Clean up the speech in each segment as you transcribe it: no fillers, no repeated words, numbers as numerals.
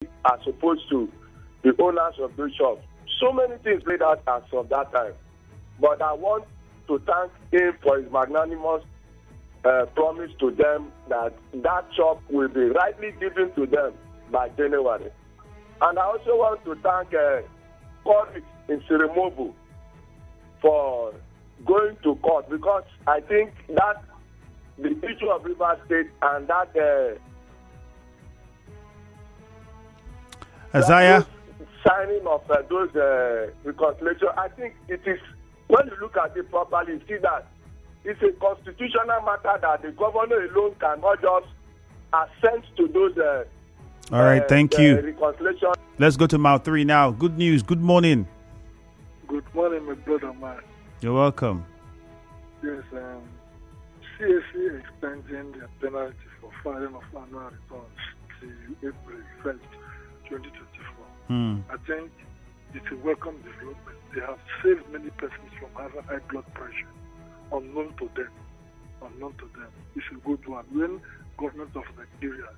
as opposed to the owners of those shops. So many things played out as of that time. But I want to thank him for his magnanimous promise to them that that shop will be rightly given to them by January. And I also want to thank colleagues in Sirimobu for going to court, because I think that the issue of River State and that Isaiah, signing of those reconciliation, I think it is, when you look at it properly, you see that it's a constitutional matter that the governor alone cannot just assent to those all right, thank you. Reconciliation. Let's go to Mouth 3 now. Good news. Good morning. Good morning, my brother, man. You're welcome. Yes, CAC extending the penalty for filing of annual returns to April 1st, 2024. I think it's a welcome development. They have saved many persons from having high blood pressure, unknown to them. It's a good one. When government of Nigeria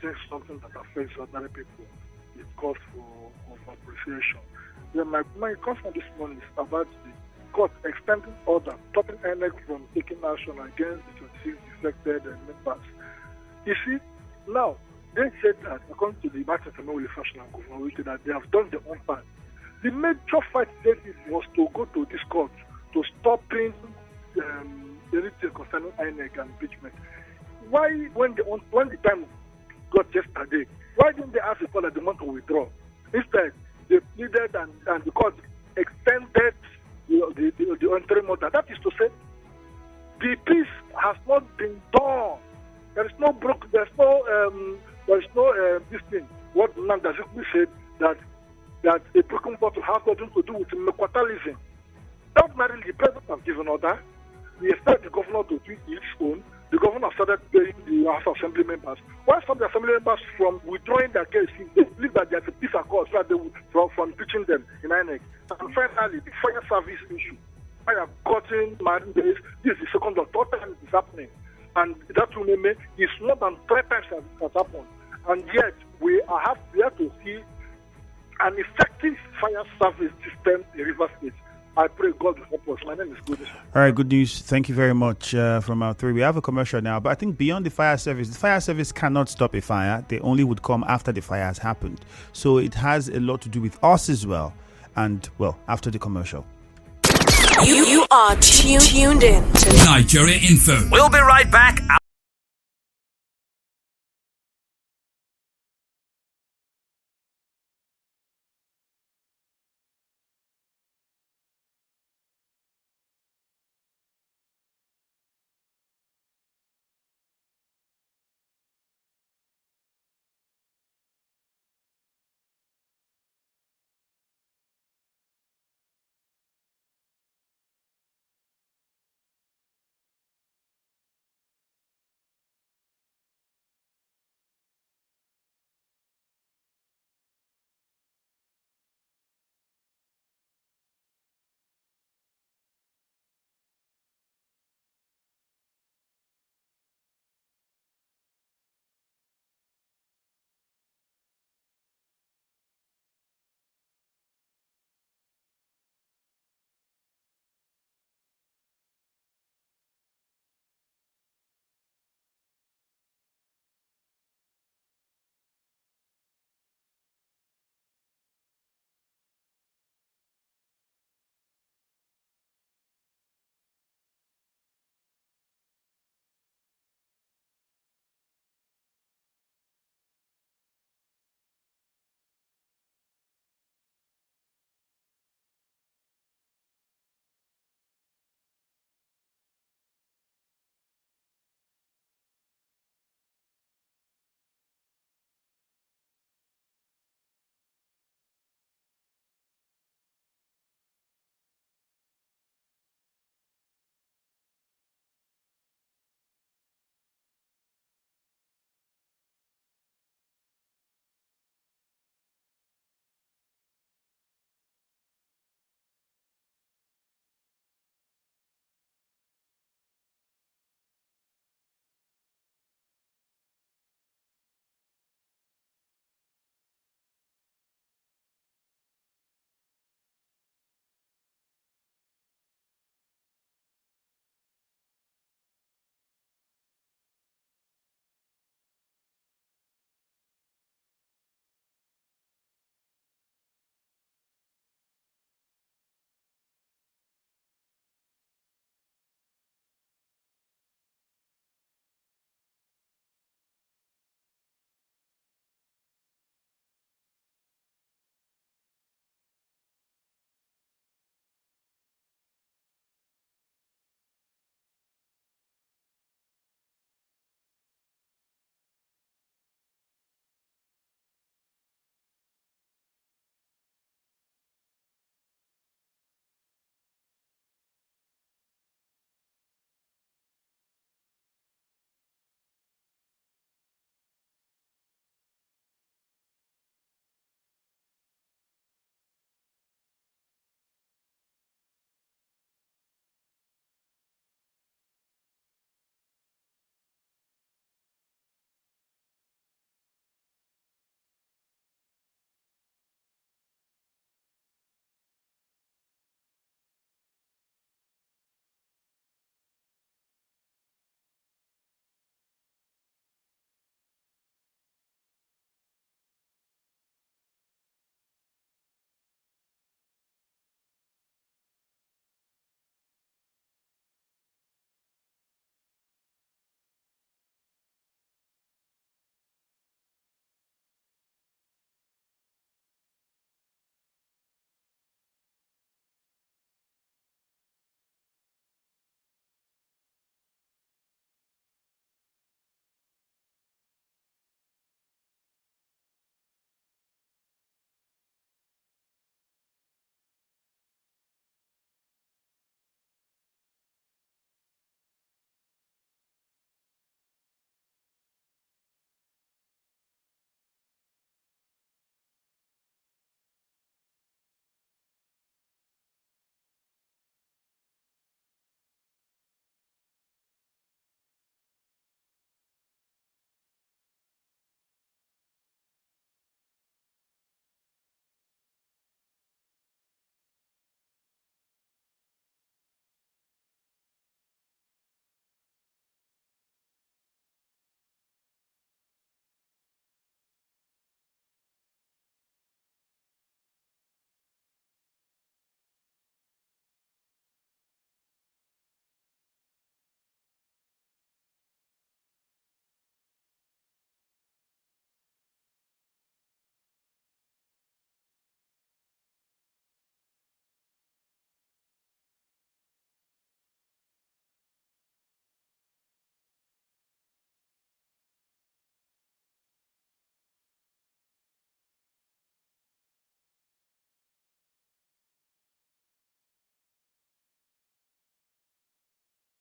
thinks something that affects ordinary people, it calls for appreciation. Then my concern this morning is about the court extending order, stopping INEC from taking action against the 26 defected members. You see, now, they said that, according to the Martin Samuel Fashion and Governor, that they have done their own part. The major fight they did was to go to this court to stopping anything concerning INEC and impeachment. Why, when the time got yesterday, why didn't they ask the court that they want to withdraw? Instead, they pleaded and the court extended the interim order. That is to say, the peace has not been done. There is no this thing. What Nandazikwi said that a broken bottle has nothing to do with Mekwatalism. Ordinarily, the president has given order. We expect the governor to do its own. The governor started paying the House of Assembly members. Why stop the Assembly members from withdrawing their case? They believe that there's a peace accord, so that they would, from pitching them in INEC. And finally, the fire service issue. I have gotten marine days. This is the second or third time it is happening. And that remember is more than 3 times that it has happened. And yet, we have to see an effective fire service system in River State. I pray God will help us. My name is Goodness. All right, good news. Thank you very much from our 3. We have a commercial now, but I think beyond the fire service cannot stop a fire. They only would come after the fire has happened. So it has a lot to do with us as well. And, well, after the commercial. You are tuned in to Nigeria Info. We'll be right back.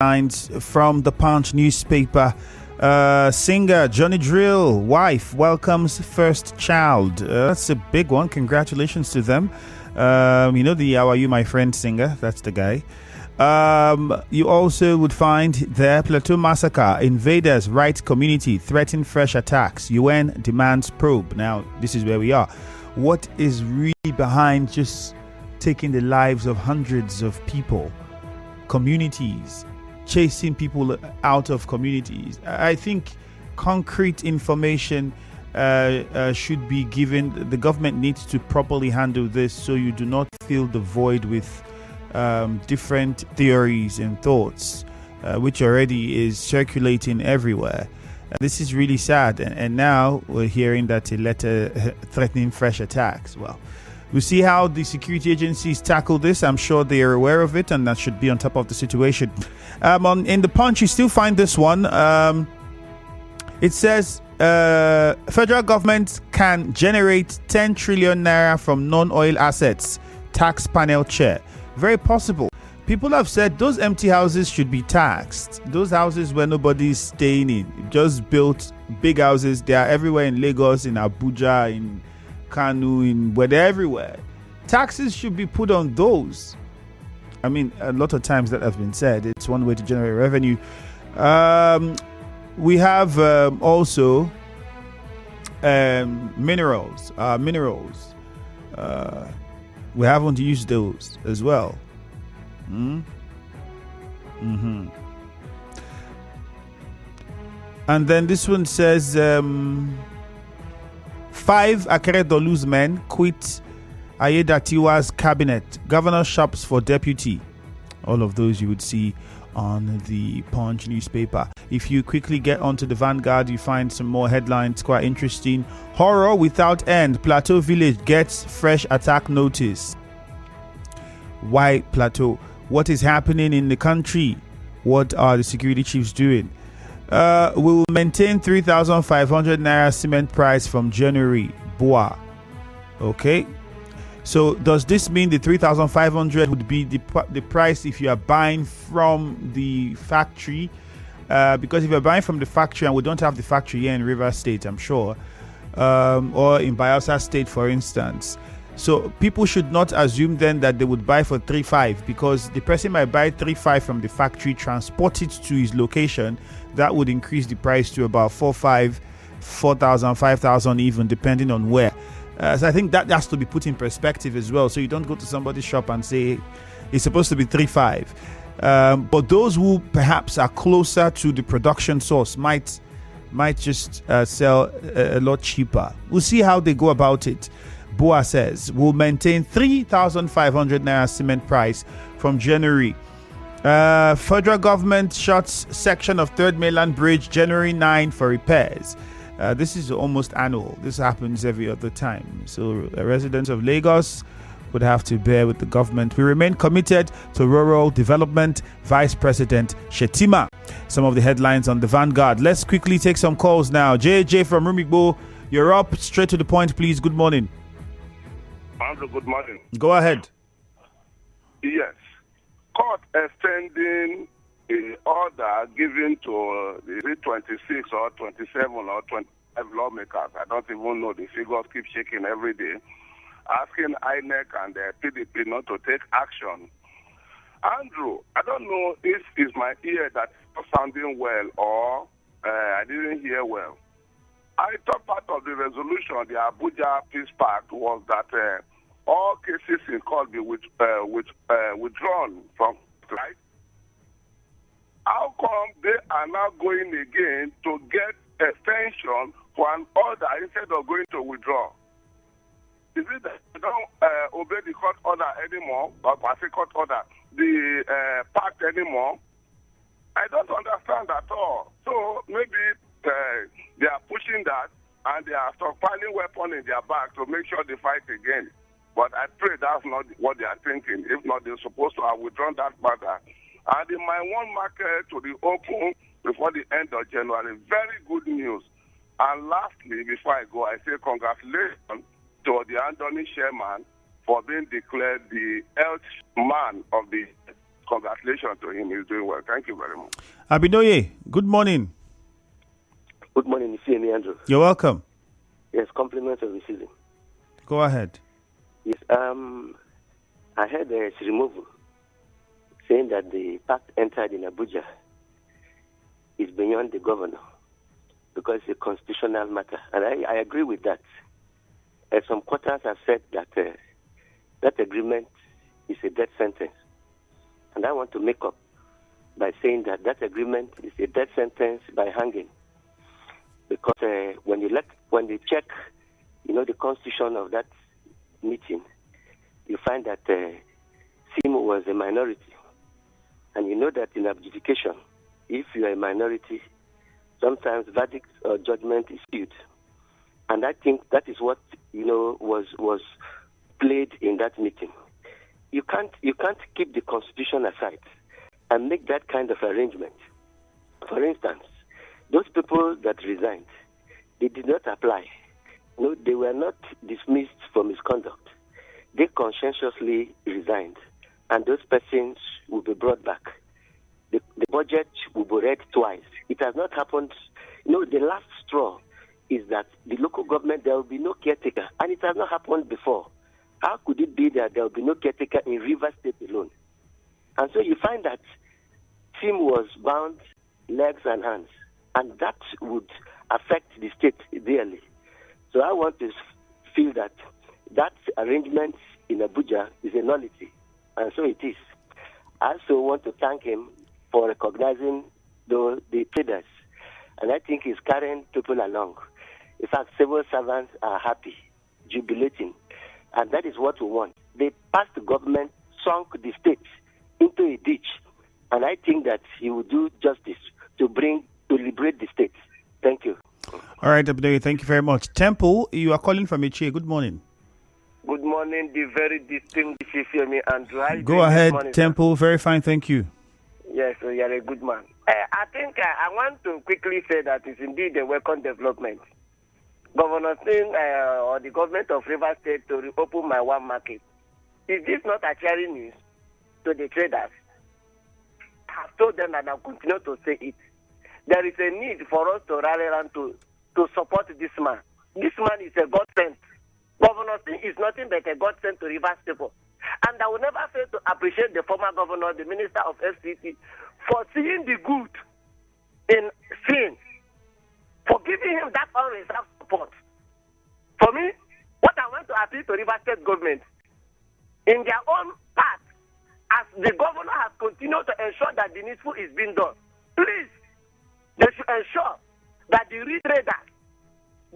headlines from the Punch newspaper. Singer Johnny Drill, wife, welcomes first child. That's a big one. Congratulations to them. You know the How Are You My Friend singer? That's the guy. You also would find there Plateau massacre. Invaders, rights community threaten fresh attacks. UN demands probe. Now, this is where we are. What is really behind just taking the lives of hundreds of people, communities, chasing people out of communities? I think concrete information should be given. The government needs to properly handle this so you do not fill the void with different theories and thoughts, which already is circulating everywhere. This is really sad. And now we're hearing that a letter threatening fresh attacks. Well, we'll see how the security agencies tackle this. I'm sure they are aware of it and that should be on top of the situation. In the Punch, you still find this one. It says federal government can generate 10 trillion naira from non-oil assets. Tax panel chair. Very possible. People have said those empty houses should be taxed. Those houses where nobody's staying in. Just built big houses. They are everywhere in Lagos, in Abuja, in Kanu, where they're everywhere. Taxes should be put on those. I mean, a lot of times that has been said. It's one way to generate revenue. We have also minerals. We haven't used those as well. And then this one says 5 Akeredolu's men quit Ayedatiwa's cabinet. Governor shops for deputy. All of those you would see on the Punch newspaper. If you quickly get onto the Vanguard, you find some more headlines quite interesting. Horror without end. Plateau village gets fresh attack notice. Why Plateau? What is happening in the country? What are the security chiefs doing? We will maintain 3,500 naira cement price from January. Boa. Okay. So does this mean the 3,500 would be the price if you are buying from the factory? Because if you're buying from the factory, and we don't have the factory here in Rivers State, I'm sure, or in Bayelsa State, for instance. So people should not assume then that they would buy for 3,500, because the person might buy 3,500 from the factory, transport it to his location. That would increase the price to about 4,500, 4,000, 5,000 even, depending on where. So I think that has to be put in perspective as well. So you don't go to somebody's shop and say it's supposed to be 3,500. But those who perhaps are closer to the production source might just sell a lot cheaper. We'll see how they go about it. Boa says we'll maintain 3,500 naira cement price from January. Federal government shuts section of Third Mainland Bridge January 9 for repairs. This is almost annual. This happens every other time. So residents of Lagos would have to bear with the government. We remain committed to rural development. Vice President Shetima. Some of the headlines on the Vanguard. Let's quickly take some calls now. JJ from Rumigbo, you're up. Straight to the point, please. Good morning. Andrew, good morning. Go ahead. Yes. Court extending the order given to the 26 or 27 or 25 lawmakers. I don't even know. The figures keep shaking every day. Asking INEC and the PDP not to take action. Andrew, I don't know if it's my ear that's not sounding well or I didn't hear well. I thought part of the resolution, the Abuja Peace Pact, was that all cases in court be withdrawn from, right? How come they are now going again to get extension for an order instead of going to withdraw? Is it that they don't obey the court order anymore, or quasi court order, the pact anymore? I don't understand at all. So maybe they are pushing that and they are stockpiling weapons in their back to make sure they fight again. But I pray that's not what they are thinking. If not, they're supposed to have withdrawn that matter. And in my one market to be open before the end of January. Very good news. And lastly, before I go, I say congratulations to the Anthony Sherman for being declared the health man of the congratulations to him. He's doing well. Thank you very much. Abidoye, good morning. Good morning, Mr. Andrew. You're welcome. Yes, compliments of the season. Go ahead. Yes, I heard a removal saying that the pact entered in Abuja is beyond the governor because it's a constitutional matter. And I agree with that. Some quarters have said that that agreement is a death sentence. And I want to make up by saying that that agreement is a death sentence by hanging. Because when you check, the constitution of that meeting, you find that SIM was a minority. And you know that in adjudication, if you are a minority, sometimes verdict or judgment is skewed. And I think that is what was played in that meeting. You can't keep the constitution aside and make that kind of arrangement. For instance, those people that resigned, they did not apply. No, they were not dismissed for misconduct. They conscientiously resigned, and those persons will be brought back. The budget will be read twice. It has not happened. The last straw is that the local government, there will be no caretaker, and it has not happened before. How could it be that there will be no caretaker in Rivers State alone? And so you find that team was bound legs and hands, and that would affect the state dearly. So I want to feel that arrangement in Abuja is a nullity, and so it is. I also want to thank him for recognizing the traders, and I think he's carrying people along. In fact, civil servants are happy, jubilating, and that is what we want. They passed the government, sunk the state into a ditch, and I think that he will do justice to liberate the state. Thank you. All right, Abdul, thank you very much. Temple, you are calling from Ichie. Good morning. Good morning, the very distinguished Ifemi Andrew. Go ahead, Temple. Very fine, thank you. Yes, you are a good man. I think I want to quickly say that it's indeed a welcome development. Governor Singh or the government of Rivers State to reopen my one market. Is this not a cheering news to the traders? I've told them and I'll continue to say it. There is a need for us to rally around to support this man. This man is a godsend. Governor Singh is nothing but a godsend to Rivers people. And I will never fail to appreciate the former governor, the minister of FCT, for seeing the good in sin, for giving him that unreserved support. For me, what I want to appeal to Rivers State government, in their own part, as the governor has continued to ensure that the needful is being done, please, they should ensure that the retraders,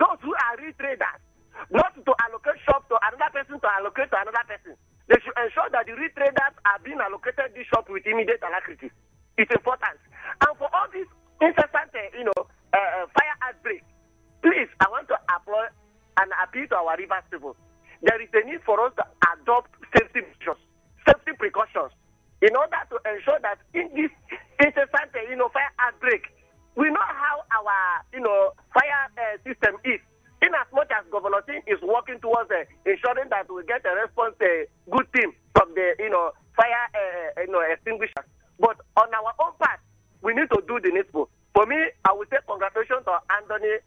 those who are retraders, not to allocate shop to another person to allocate to another person, they should ensure that the retraders are being allocated this shop with immediate alacrity. It's important. And for all these incessant, fire outbreak, please, I want to applaud and appeal to our Rivers people. There is a need for us to adopt safety measures, safety precautions, in order to ensure that in this incessant, fire outbreak, we know how our, fire system is. In as much as Governor Singh is working towards ensuring that we get a response, good team from the, fire, extinguishers. But on our own part, we need to do the needful. For me, I would say congratulations to Anthony,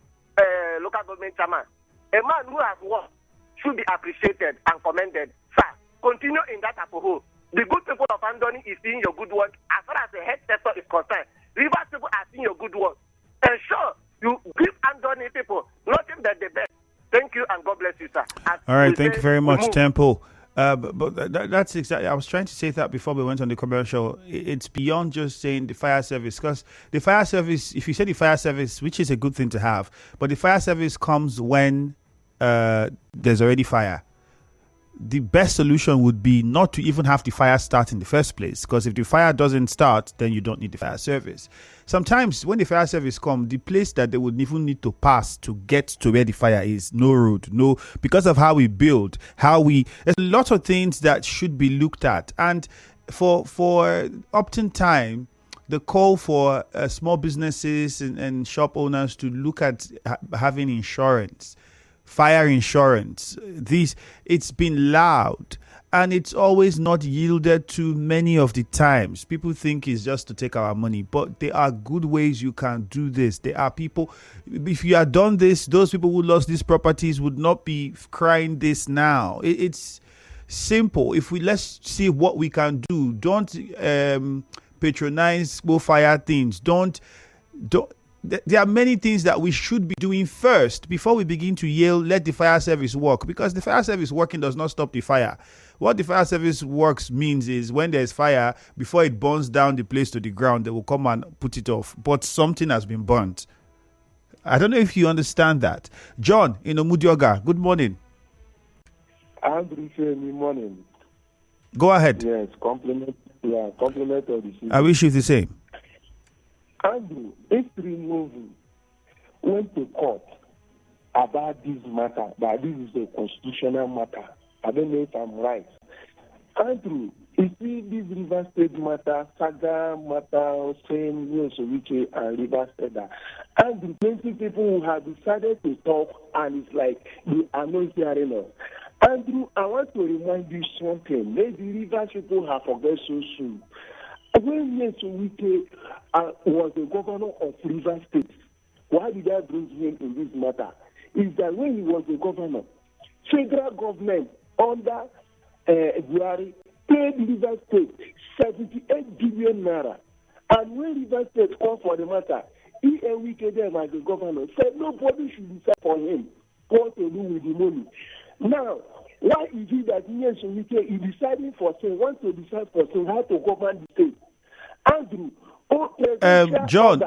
local government chairman. A man who has worked should be appreciated and commended. Sir, continue in that approach. The good people of Anthony is seeing your good work. As far as the health sector is concerned, Rivers people are seeing your good work. Ensure you give Anthony people nothing but the best. Thank you and God bless you, sir. All right, thank you very much, Temple. But that's exactly, I was trying to say that before we went on the commercial. It's beyond just saying the fire service, because the fire service, if you say the fire service, which is a good thing to have, but the fire service comes when there's already fire. The best solution would be not to even have the fire start in the first place, because if the fire doesn't start, then you don't need the fire service. Sometimes when the fire service comes, the place that they would even need to pass to get to where the fire is, no road, because of how we build, there's a lot of things that should be looked at. And for Upton time, the call for small businesses and shop owners to look at having insurance fire insurance. It's been loud, and it's always not yielded to many of the times. People think it's just to take our money, but there are good ways you can do this. There are people, if you had done this, those people who lost these properties would not be crying this now. It's simple. Let's see what we can do. Don't patronize fire things. Don't. There are many things that we should be doing first before we begin to yell, let the fire service work, because the fire service working does not stop the fire. What the fire service works means is when there's fire, before it burns down the place to the ground, they will come and put it off. But something has been burnt. I don't know if you understand that. John in Omudioga, good morning. Andrew, good morning. Go ahead. Yes, compliment of the city. I wish you the same. Andrew, history movie went to court about this matter, that this is a constitutional matter. I don't know if I'm right. Andrew, you see this River State matter, Saga matter, same Yosowiche and River State. Andrew, 20 people who have decided to talk, and it's like they are not hearing us. Andrew, I want to remind you something. Maybe River people have forgotten so soon. When Yosowiche was the governor of River State, why did I bring him in this matter? Is that when he was the governor, federal government under Buhari paid River State 78 billion naira. And when River State called for the matter, Wike them as the governor said nobody should decide for him what to do with the money. Now, why is it that Wike is deciding for him, wants to decide for him how to govern the state? Andrew,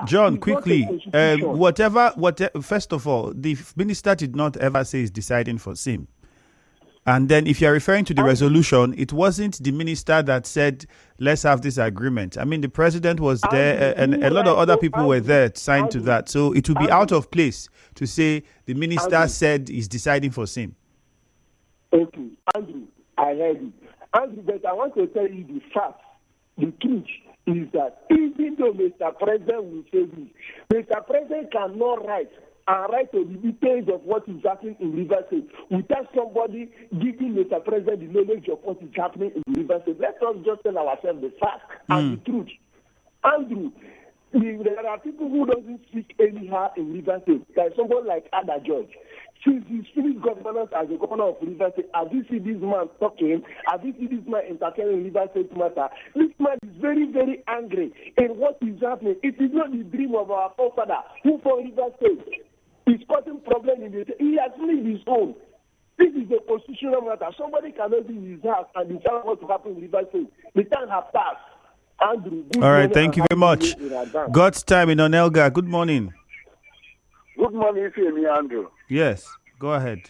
John, quickly, whatever. First of all, the minister did not ever say he's deciding for SIM. And then if you're referring to the resolution, it wasn't the minister that said, let's have this agreement. I mean, the president was there and a lot of other people were there signed to that. So it would be out of place to say the minister said he's deciding for SIM. Okay, Andrew, I heard you. Andrew, but I want to tell you the fact, the truth is that even though Mr. President will say this, Mr. President cannot write to the details of what is happening in River State without somebody giving Mr. President the knowledge of what is happening in River State. Let us just tell ourselves the fact and the truth. Andrew, there are people who doesn't speak anyhow in River State. There is someone like Ada George. Since his finished governance as the governor of River State, have you seen this man talk to him? Have you seen this man entertaining River State matter? This man is very, very angry in what is happening. It is not the dream of our forefather who for River State is causing problem in the state. He has made his own. This is a constitutional matter. Somebody cannot be in his house and decide what to happen in River State. The time has passed. Andrew, all right, thank you very much. God's time in Onelga. Good morning. Good morning, Andrew. Yes, go ahead.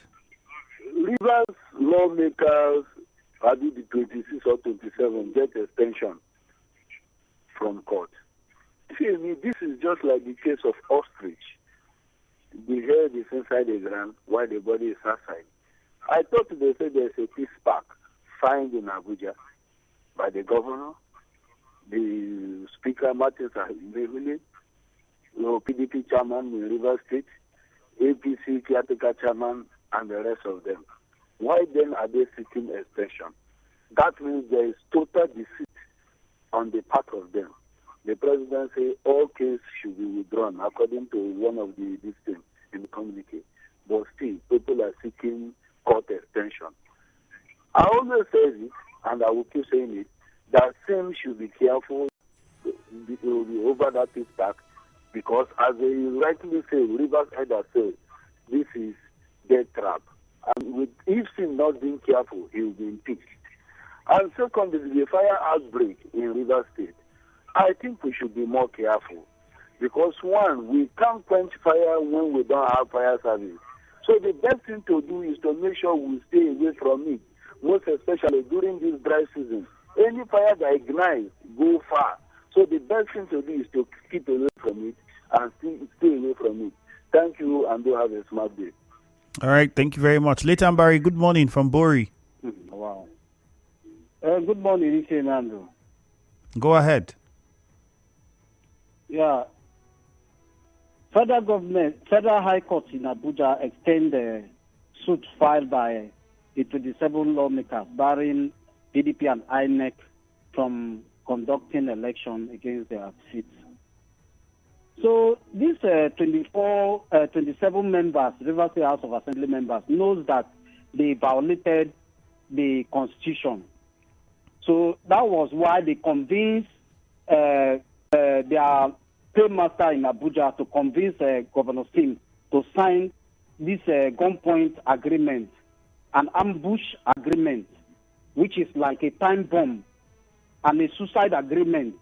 Rivers lawmakers, I do the 26 or 27, get extension from court. This is just like the case of ostrich. The head is inside the ground while the body is outside. I thought they said there's a peace park signed in Abuja by the governor, the Speaker Martins Ahimevile, PDP chairman in River State, APC caretaker chairman, and the rest of them. Why then are they seeking extension? That means there is total deceit on the part of them. The president says all cases should be withdrawn according to one of the things in the communique. But still, people are seeking court extension. I always say it, and I will keep saying it, that SIM should be careful over that peace park, because as they rightly say, Rivers Header says, this is death trap. And if SIM not being careful, he will be impeached. And secondly, the fire outbreak in River State, I think we should be more careful. Because one, we can't quench fire when we don't have fire service. So the best thing to do is to make sure we stay away from it, most especially during this dry season. Any fire that ignites, go far. So the best thing to do is to keep away from it and stay away from it. Thank you, and do have a smart day. All right, thank you very much. Leighton Barry, good morning from Bori. Wow. Good morning, Andrew. Go ahead. Yeah. Federal High Court in Abuja extend suit filed by the 27 lawmakers barring PDP and INEC from conducting election against their seats. So these 27 members, Rivers State House of Assembly members, knows that they violated the Constitution. So that was why they convinced their paymaster in Abuja to convince Governor Sim to sign this gunpoint agreement, an ambush agreement, which is like a time bomb and a suicide agreement.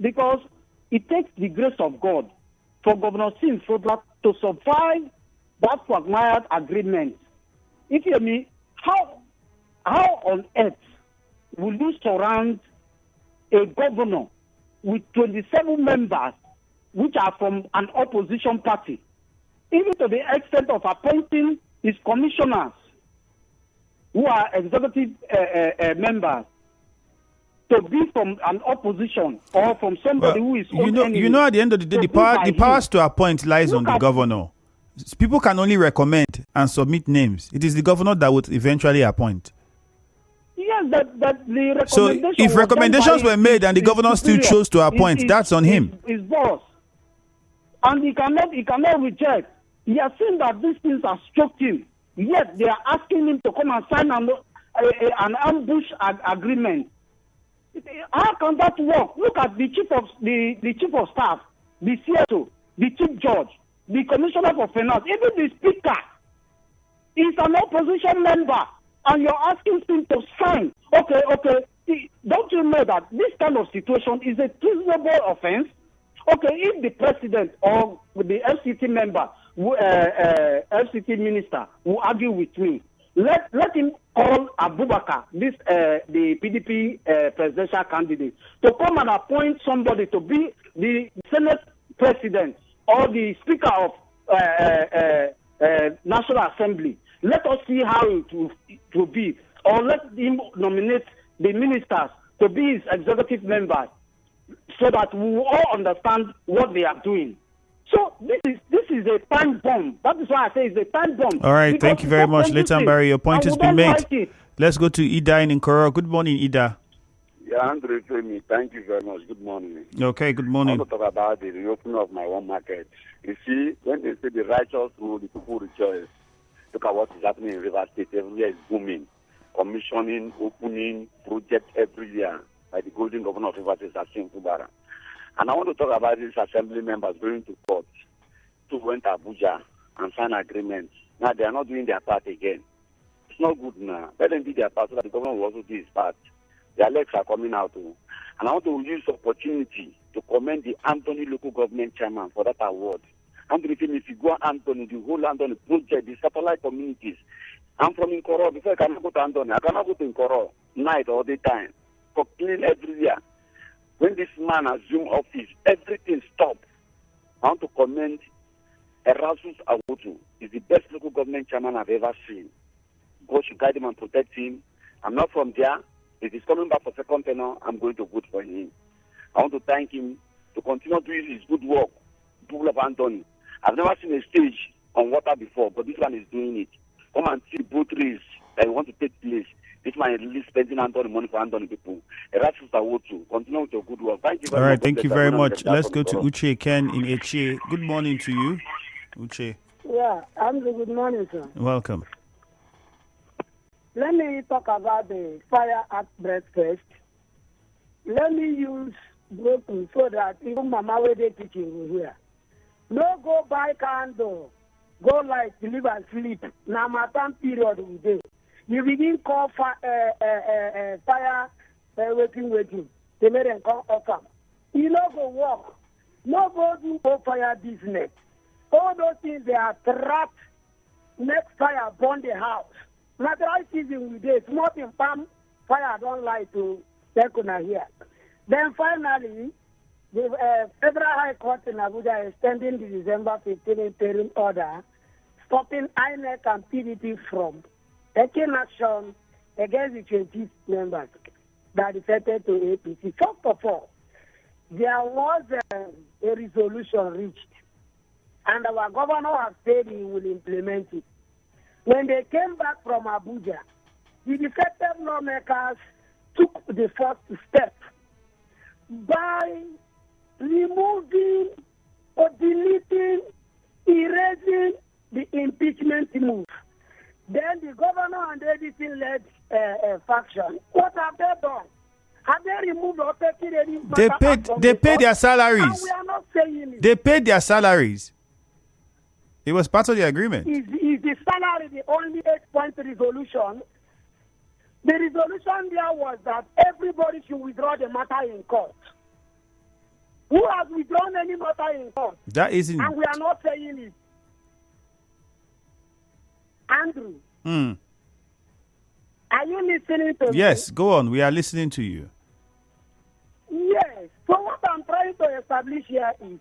Because it takes the grace of God for Governor Sim to survive that quagmired agreement. If you hear me, how on earth will you surround a governor with 27 members which are from an opposition party, even to the extent of appointing his commissioners who are executive members to be from an opposition or from somebody who is you know, at the end of the day, the powers to appoint lies on the governor. People can only recommend and submit names. It is the governor that would eventually appoint. Yes, that the recommendation. So if recommendations were made and the governor still chose to appoint, that's on him. His boss, and he cannot reject. He has seen that these things are struck him. Yet they are asking him to come and sign an ambush agreement. How can that work? Look at the chief of staff, the CSO, the chief judge, the commissioner for finance, even the speaker is an opposition member, and you're asking him to sign. Okay. Don't you know that this kind of situation is a treasonable offense? Okay, if the president or the FCT member, FCT minister, will argue with me, let him call Abubakar, the PDP presidential candidate, to come and appoint somebody to be the Senate president or the speaker of National Assembly. Let us see how it will be, or let him nominate the ministers to be his executive members, so that we will all understand what they are doing. So this is a time bomb. That is why I say it's a time bomb. All right, thank you very much, Leighton Barry. Your point has been made. Let's go to Ida in Nkoro. Good morning, Ida. Yeah, Andrew Femi, thank you very much. Good morning. Okay, good morning. I want to talk about the reopening of my one market. You see, when they say the righteous rule, the people rejoice. Look at what is happening in River State. Everywhere is booming. Commissioning, opening, project every year by the golden governor of River State, Asim Kubara. And I want to talk about these assembly members going to court to went to Abuja and sign agreements. Now they are not doing their part again. It's not good now. Let them do their part so that the governor will also do his part. Their legs are coming out too. And I want to use the opportunity to commend the Anthony local government chairman for that award. Anthony, if you go Anthony, the whole Anthony project, the satellite communities. I'm from Nkoro. Before I cannot go to Anthony, I cannot go to Nkoro night or daytime for clean every year. When this man assumed office, everything stopped. I want to commend Erasmus Awotu. He's the best local government chairman I've ever seen. God should guide him and protect him. I'm not from there. If he's coming back for second tenure, I'm going to vote for him. I want to thank him to continue doing his good work. People of Anthony. I've never seen a stage on water before, but this one is doing it. Come and see both races that want to take place. This man is really spending Anthony money for Anthony people. Erasmus Awotu, continue with your good work. Thank you very much. All right, thank you very much. Let's go to Uche Ken in Eche. Good morning to you, Uche. Yeah, Andrew, good morning, sir. Welcome. Let me talk about the fire outbreak first. Let me use broken so that even Mama where they teaching will hear. No go buy candle, go like live and sleep. Now my time period will day. You begin call fire waiting. They made them call offer. You no go work. No go do fire business. All those things they are trapped. Next fire burn the house. Not dry season with this. Smoke in palm fire don't lie to Tekuna here. Then finally, the Federal High Court in Abuja extending the December 15 interim order, stopping INEC and PDP from taking action against the 20 members that defected to APC. First of all, there was a resolution reached, and our governor has said he will implement it. When they came back from Abuja, the defective lawmakers took the first step by removing or deleting, erasing the impeachment move. Then the governor and editing-led faction, what have they done? Have they removed or taken any? They paid their salaries. And we are not saying it. They paid their salaries. It was part of the agreement. Is the salary the only 8-point resolution? The resolution there was that everybody should withdraw the matter in court. Who has withdrawn any matter in court? That isn't. And we are not saying it. Andrew. Are you listening to me? Yes, go on. We are listening to you. Yes. So what I'm trying to establish here is,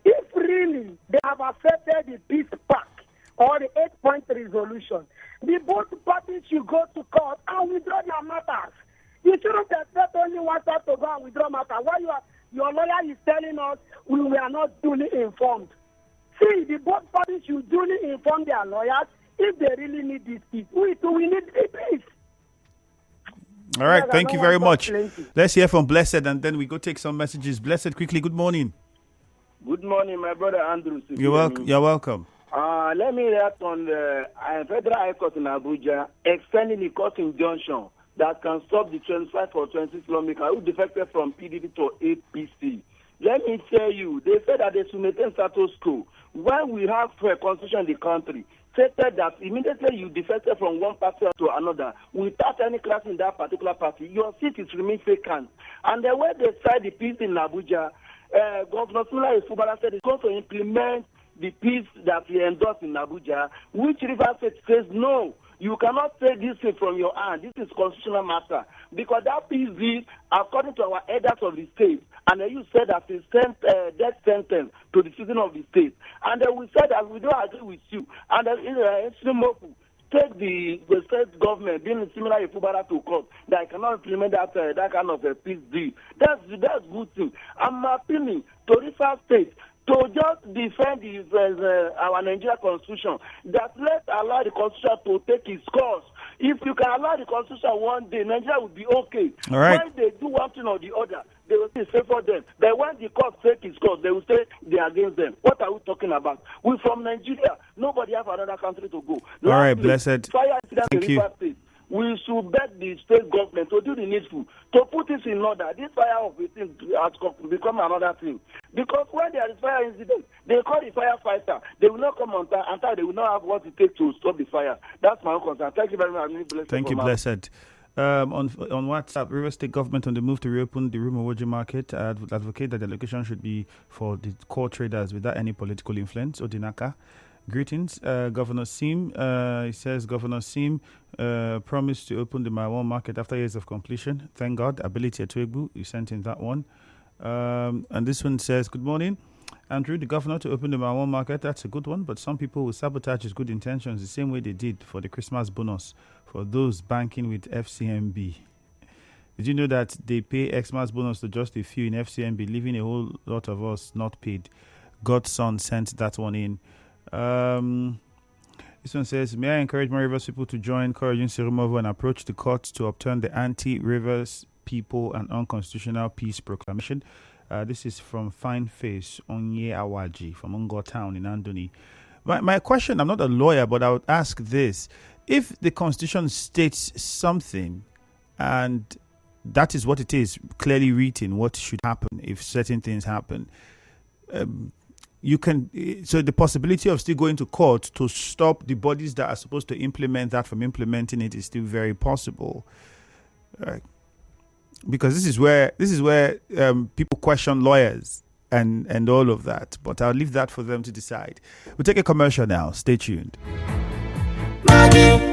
if really they have accepted the peace pact or the 8-point resolution, the both parties should go to court and withdraw their matters. You shouldn't expect only one side to go and withdraw matter. Why your lawyer is telling us we are not duly informed. See, the both parties should duly inform their lawyers if they really need this peace. We need this peace. All right, thank you very much. Let's hear from Blessed, and then we go take some messages. Blessed, quickly, good morning. Good morning, my brother Andrew. You're welcome. Let me react on the Federal High Court in Abuja extending the court injunction that can stop the 25 or 26 lawmakers who defected from PDP to APC. Let me tell you, they said that they should maintain status quo. When we have a constitution in the country, stated that immediately you defected from one party to another without any class in that particular party, your seat is remain vacant. And the way they tried the peace in Abuja, Governor Sula Ifubara said he's going to implement the peace that he endorsed in Abuja, which Rivers State says no. You cannot take this thing from your hand. This is constitutional matter. Because that peace deal, according to our elders of the state, and you said that it's death sentence to the citizen of the state. And we said that we don't agree with you. And take the state government, being similar to Ifubara to court, that cannot implement that kind of a peace deal. That's good thing. I'm appealing to Rivers State to just defend our Nigerian constitution, that let's allow the constitution to take its course. If you can allow the constitution one day, Nigeria will be okay. All right. When they do one thing or the other, they will say for them. But when the court take its course, they will say they are against them. What are we talking about? We're from Nigeria. Nobody have another country to go. All right, Blessed. Fire incident Thank in you. Rivers State. We should beg the state government to do the needful, to put this in order. This fire of the thing has become another thing. Because when there is fire incident, they call the firefighter. They will not come on time until they will not have what it takes to stop the fire. That's my own concern. Thank you very much. Thank you, Blessed. On WhatsApp, Rivers State government on the move to reopen the Rumowoji market advocate that the location should be for the core traders without any political influence. Odinaka. Greetings, Governor Sim. He says Governor Sim promised to open the Maiwan market after years of completion. Thank God. Ability Atuegbu, you sent in that one. And this one says, good morning. Andrew, the governor to open the Maiwan market, that's a good one, but some people will sabotage his good intentions the same way they did for the Christmas bonus for those banking with FCMB. Did you know that they pay Xmas bonus to just a few in FCMB, leaving a whole lot of us not paid? Godson sent that one in. This one says, may I encourage more Rivers people to join Courage Sirumovo and approach the court to overturn the anti-Rivers people and unconstitutional peace proclamation. This is from Fine Face Onye Awaji from Ungo Town in Andoni. My question, I'm not a lawyer, but I would ask this. If the Constitution states something and that is what it is, clearly written what should happen if certain things happen, so the possibility of still going to court to stop the bodies that are supposed to implement that from implementing it is still very possible. Because this is where people question lawyers and all of that. But I'll leave that for them to decide. We'll take a commercial now. Stay tuned. Maggie.